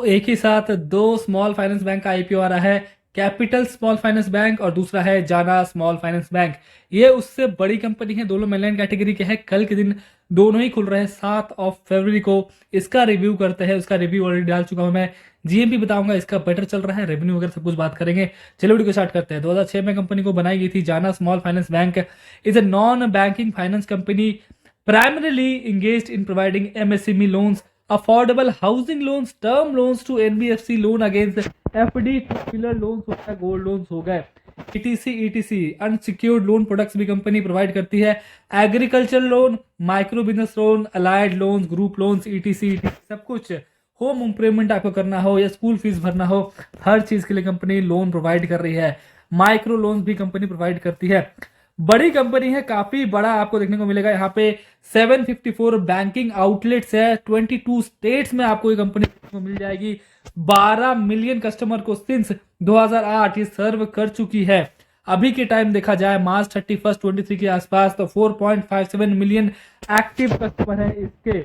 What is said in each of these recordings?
एक ही साथ दो स्मॉल फाइनेंस बैंक का आईपीओ आ रहा है। कैपिटल स्मॉल फाइनेंस बैंक और दूसरा है जाना स्मॉल फाइनेंस बैंक। ये उससे बड़ी कंपनी है, दोनों मेनलैंड कैटेगरी के हैं। कल के दिन दोनों ही खुल रहे हैं 7 फरवरी को। इसका रिव्यू करते हैं, उसका रिव्यू ऑलरेडी डाल चुका हूं मैं। जीएमपी बताऊंगा, इसका बेटर चल रहा है, रेवेन्यू वगैरह सब कुछ बात करेंगे। चलो वीडियो को स्टार्ट करते हैं। 2006 में कंपनी को बनाई गई थी। जाना small finance bank is a non banking finance company primarily engaged in providing MSME loans, affordable housing loans, term loans to NBFC, loan against FD, pillar loans हो गए, गोल्ड लोन्स हो गए, ETC अनसिक्योर्ड लोन प्रोडक्ट्स भी company provide करती है। Agriculture loan, micro business loan, allied loans, group loans, ETC सब कुछ। Home improvement आपको करना हो या स्कूल फीस भरना हो, हर चीज के लिए कंपनी लोन प्रोवाइड कर रही है। माइक्रो लोन्स भी कंपनी प्रोवाइड करती है। बड़ी कंपनी है, काफी बड़ा आपको देखने को मिलेगा। यहाँ पे 754 बैंकिंग आउटलेट्स है, 22 स्टेट्स में आपको ये कंपनी देखने को मिल जाएगी। 12 मिलियन कस्टमर को सिंस 2008 ये सर्व कर चुकी है। अभी के टाइम देखा जाए मार्च 31 23 के आसपास तो 4.57 मिलियन एक्टिव कस्टमर है इसके।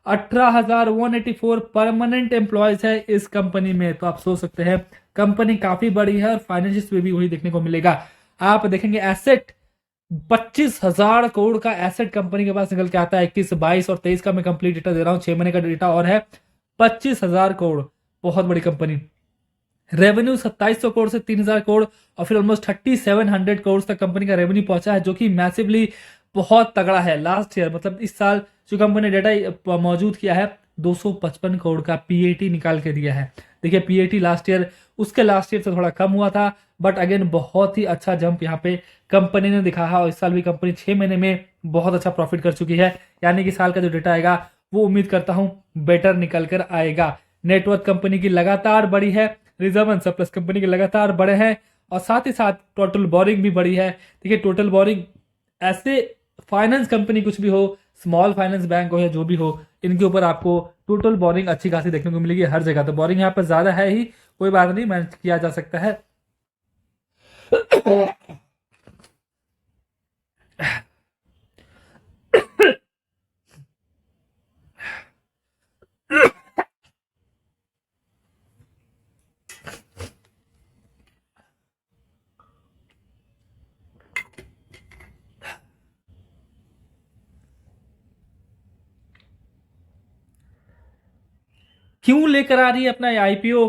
18,184 परमानेंट एम्प्लॉयज है इस कंपनी में। तो आप सोच सकते हैं कंपनी काफी बड़ी है और फाइनेंशियल में भी वही देखने को मिलेगा। आप देखेंगे एसेट 25,000 करोड़ का एसेट कंपनी के पास निकल के आता है। 21, 22 और 23 का मैं कंप्लीट डेटा दे रहा हूं, 6 महीने का डेटा और है। 25,000 करोड़, बहुत बड़ी कंपनी। रेवेन्यू 2700 करोड़ से 3,000 करोड़ और फिर ऑलमोस्ट 3700 करोड़ तक कंपनी का रेवेन्यू पहुंचा है, जो कि मैसिवली बहुत तगड़ा है। लास्ट ईयर मतलब इस साल जो कंपनी ने डेटा मौजूद किया है 255 करोड़ का पीएटी निकाल के दिया है। देखिए पीएटी लास्ट ईयर उसके लास्ट ईयर से थोड़ा कम हुआ था, बट अगेन बहुत ही अच्छा जंप यहाँ पे कंपनी ने दिखा है। और इस साल भी कंपनी 6 महीने में बहुत अच्छा प्रॉफिट कर चुकी है, यानी कि साल का जो डेटा आएगा वो उम्मीद करता हूं बेटर निकल कर आएगा। नेटवर्क कंपनी की लगातार बड़ी है, रिजर्व एंड सरप्लस कंपनी के लगातार बड़े हैं और साथ ही साथ टोटल बोरिंग भी बड़ी है। देखिए टोटल बोरिंग ऐसे फाइनेंस कंपनी कुछ भी हो, स्मॉल फाइनेंस बैंक हो या जो भी हो, इनके ऊपर आपको टोटल बोरिंग अच्छी खासी देखने को मिलेगी हर जगह। तो बोरिंग यहाँ पर ज्यादा है ही, कोई बात नहीं, मैनेज किया जा सकता है। क्यों लेकर आ रही है अपना आईपीओ?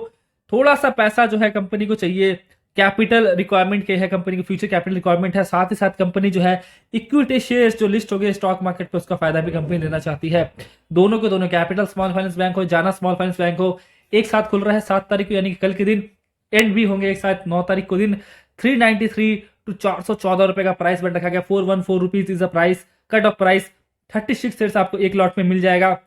थोड़ा सा पैसा जो है कंपनी को चाहिए, कैपिटल रिक्वायरमेंट के है, कंपनी की फ्यूचर कैपिटल रिक्वायरमेंट है। साथ ही साथ कंपनी जो है इक्विटी शेयर्स जो लिस्ट हो गए स्टॉक मार्केट पे, उसका फायदा भी कंपनी लेना चाहती है। दोनों के दोनों, कैपिटल स्मॉल फाइनेंस बैंक हो, जाना स्मॉल फाइनेंस बैंक हो, एक साथ खुल रहा है 7 तारीख को, यानी कि कल के दिन एंड भी होंगे एक साथ 9 तारीख को दिन। 393 टू 414 रुपए का प्राइस बन रखा गया। 414 rupees is the price, cut off price. 36 shares आपको एक लॉट में मिल जाएगा।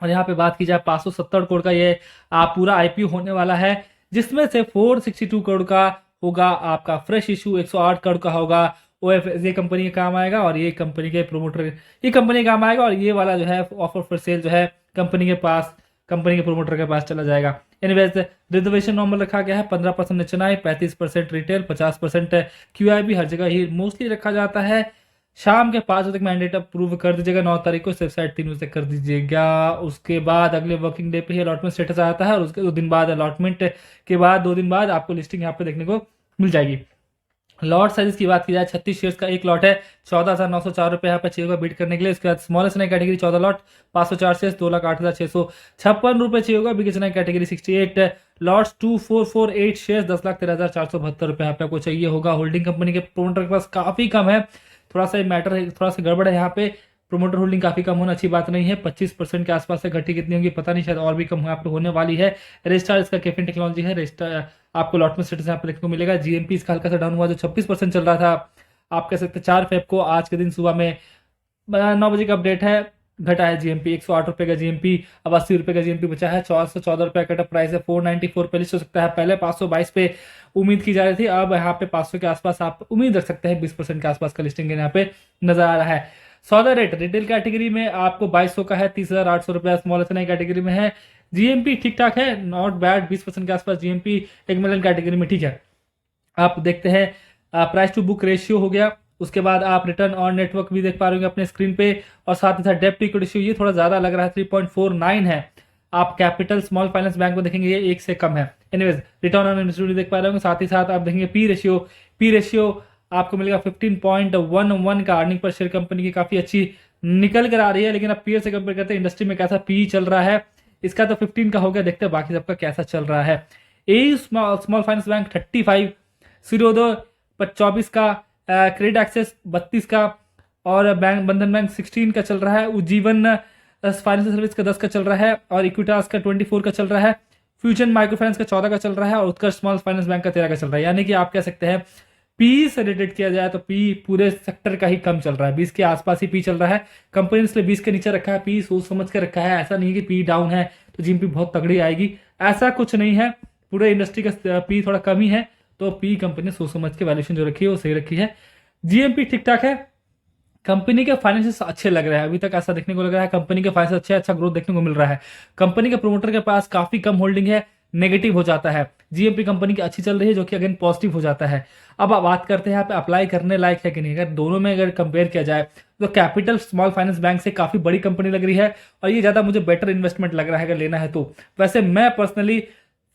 और यहाँ पे बात की जाए 570 करोड़ का ये पूरा आईपीओ होने वाला है, जिसमें से 462 करोड़ का होगा आपका फ्रेश इशू, 108 करोड़ का होगा ओएफएस, ये कंपनी के काम आएगा और ये कंपनी के प्रोमोटर, ये कंपनी के काम आएगा। और ये वाला जो है ऑफर फॉर सेल जो है कंपनी के पास, कंपनी के प्रोमोटर के पास चला जाएगा। एनीवेज रिजर्वेशन नॉर्मल रखा गया है, 15% एचएनआई, 35% रिटेल, 50% क्यूआईबी, हर जगह ही मोस्टली रखा जाता है। शाम के 5 बजे तक मैंडेट अप्रूव कर दीजिएगा। 9 तारीख को सिर्फ साइड 3 बजे तक कर दीजिएगा। उसके बाद अगले वर्किंग डे पे ही अलॉटमेंट स्टेटस आता है और उसके 2 दिन बाद, अलॉटमेंट के बाद 2 दिन बाद आपको लिस्टिंग यहाँ पे देखने को मिल जाएगी। लॉट साइज की बात की जाए 36 शेयर्स का एक लॉट है, 14,904 रुपए यहाँ पे चाहिए होगा बिड करने के लिए। उसके बाद स्मॉलेस्ट नई कैटेगरी 14 लॉट, 504 शेयर्स, 2,08,656 रुपए चाहिए होगा। बिगेस्ट नई कैटेगरी 68 लॉट्स, 2448 शेयर्स, 10,13,472 रुपए यहाँ पे आपको चाहिए होगा। होल्डिंग कंपनी के प्रोमोटर के पास काफी कम है, थोड़ा सा मैटर है, थोड़ा सा गड़बड़ है यहाँ पे। प्रोमोटर होल्डिंग काफी कम होना अच्छी बात नहीं है। 25% के आसपास से घटी कितनी होगी पता नहीं, शायद और भी कम यहाँ पे होने वाली है। रजिस्ट्रार इसका कैफिन टेक्नोलॉजी है। रजिस्ट्रार आपको लॉटमेंट स्टेटस यहाँ पे देखने को मिलेगा। जीएमपी इसका हल्का सा डाउन हुआ, जो 26% चल रहा था, आप कह सकते हैं 4 फेब को आज के दिन सुबह में 9 बजे का अपडेट है, घटा है जीएमपी। 108 रुपए का जीएमपी, अब 80 रुपए का जीएमपी बचा है। 414 रुपए का प्राइस है। 494 पे लिस्ट हो सकता है, पहले 522 पे उम्मीद की जा रही थी, अब यहाँ पे 500 के आसपास आप उम्मीद रख सकते हैं। 20% के आसपास का लिस्टिंग यहाँ पे नजर आ रहा है। सौदा रेट रिटेल कैटेगरी में आपको 2200 का है, 30,800 रुपया स्मॉल एसएनआई कैटेगरी में है। जीएमपी ठीक ठाक है, नॉट बैड, 20% के आसपास जीएमपी एक मिलियन कैटेगरी में ठीक है। आप देखते हैं प्राइस टू बुक रेशियो हो गया, उसके बाद आप रिटर्न ऑन नेटवर्क भी देख पा रहे होंगे अपने स्क्रीन पे, और साथ ही साथ डेप्ट इक्विटी रेशियो ये थोड़ा ज्यादा लग रहा है, 3.49 है। आप कैपिटल स्मॉल फाइनेंस बैंक में देखेंगे ये 1 से कम है। एनीवेज रिटर्न ऑन इन्वेस्टमेंट देख पा रहे होंगे, साथ ही साथ आप देखेंगे पी रेशियो आपको मिलेगा 15.11 का। अर्निंग पर शेयर कंपनी की काफी अच्छी निकल कर आ रही है, लेकिन आप पीयर से कंपेयर करते हैं इंडस्ट्री में कैसा पी चल रहा है, इसका तो 15 का हो गया, देखते हैं बाकी सबका कैसा चल रहा है। ए स्मॉल फाइनेंस बैंक 35, सिरोदो 24 का, क्रेडिट एक्सेस 32 का, और बैंक बंधन बैंक 16 का चल रहा है, उज्जीवन फाइनेंशियल सर्विस का 10 का चल रहा है, और इक्विटास का 24 का चल रहा है, फ्यूजन माइक्रो फाइनेंस का 14 का चल रहा है, और उत्कर्ष स्मॉल फाइनेंस बैंक का 13 का चल रहा है। यानी कि आप कह सकते हैं पी से रिलेटेड किया जाए तो पी पूरे सेक्टर का ही कम चल रहा है, 20 के आसपास ही पी चल रहा है। कंपनी ने इसलिए 20 के नीचे रखा है, पी सोच समझ के रखा है। ऐसा नहीं है कि पी डाउन है तो जीएमपी बहुत तगड़ी आएगी, ऐसा कुछ नहीं है। पूरे इंडस्ट्री का पी थोड़ा कम ही है, तो पी कंपनी ने सोच समझ के वैल्यूएशन जो रखी है वो सही रखी है। जीएमपी ठीक ठाक है, कंपनी के फाइनेंशियल अच्छे लग रहे हैं, अभी तक ऐसा देखने को लग रहा है कंपनी के फाइनेंशियल अच्छा ग्रोथ देखने को मिल रहा है। कंपनी के प्रोमोटर के पास काफी कम होल्डिंग है, नेगेटिव हो जाता है। जीएमपी कंपनी की अच्छी चल रही है, जो कि अगेन पॉजिटिव हो जाता है। अब आप बात करते हैं यहाँ पे अप्लाई करने लायक है कि नहीं। अगर दोनों में अगर कंपेयर किया जाए तो कैपिटल स्मॉल फाइनेंस बैंक से काफी बड़ी कंपनी लग रही है, और ये ज्यादा मुझे बेटर इन्वेस्टमेंट लग रहा है अगर लेना है तो। वैसे मैं पर्सनली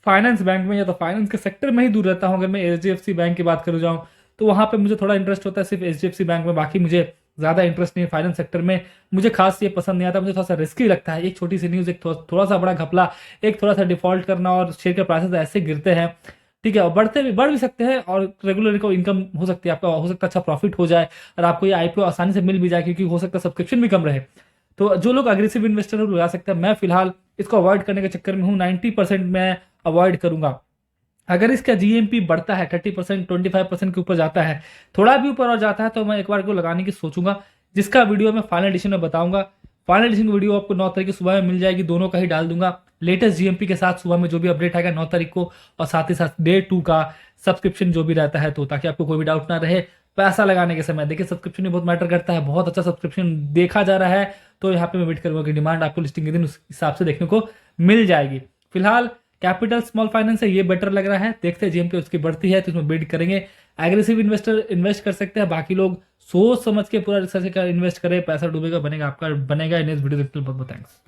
फाइनेंस बैंक में या तो फाइनेंस के सेक्टर में ही दूर रहता हूँ। अगर मैं एचडीएफसी बैंक की बात करूँ जाऊँ तो वहां पे मुझे थोड़ा इंटरेस्ट होता है सिर्फ एचडीएफसी बैंक में, बाकी मुझे ज्यादा इंटरेस्ट नहीं है फाइनेंस सेक्टर में। मुझे खास ये पसंद नहीं आता, मुझे थोड़ा सा रिस्की लगता है। एक छोटी सी न्यूज, एक थोड़ा सा बड़ा घपला, एक थोड़ा सा डिफॉल्ट करना, और शेयर के प्राइसेस ऐसे गिरते हैं, ठीक है, और बढ़ भी सकते हैं, और रेगुलर को इनकम हो सकती है आपका, हो सकता है अच्छा प्रॉफिट हो जाए, और आपको ये आईपीओ आसानी से मिल भी जाए, क्योंकि हो सकता है सब्सक्रिप्शन भी कम रहे। तो जो लोग अग्रेसिव इन्वेस्टर है लगा सकते हैं। मैं फिलहाल इसको अवॉइड करने के चक्कर में हूँ, 90% मैं अवॉइड करूंगा। अगर इसका जीएमपी बढ़ता है 30%, 25% के ऊपर जाता है, थोड़ा भी ऊपर और जाता है, तो मैं एक बार को लगाने की सोचूंगा, जिसका वीडियो मैं फाइनल एडिशन में बताऊंगा। फाइनल एडिशन वीडियो आपको 9 तारीख की सुबह में मिल जाएगी, दोनों का ही डाल दूंगा। लेटेस्ट जीएमपी के साथ सुबह में जो भी अपडेट आएगा 9 तारीख को, और साथ ही साथ डे 2 का सब्सक्रिप्शन जो भी रहता है, तो ताकि आपको कोई भी डाउट ना रहे पैसा लगाने के समय। देखिए सब्सक्रिप्शन भी बहुत मैटर करता है, बहुत अच्छा सब्सक्रिप्शन देखा जा रहा है, तो यहाँ पे मैं वेट करूंगा कि डिमांड आपको लिस्टिंग के दिन उस हिसाब से देखने को मिल जाएगी। फिलहाल कैपिटल स्मॉल फाइनेंस है, ये बेटर लग रहा है, देखते हैं जीएमपी उसकी बढ़ती है तो इसमें बिड करेंगे। एग्रेसिव इन्वेस्टर इन्वेस्ट कर सकते हैं, बाकी लोग सोच समझ के पूरा रिसर्च कर इन्वेस्ट करें, पैसा डूबेगा बनेगा आपका बनेगा। इन वीडियो देखते बहुत बहुत थैंक्स।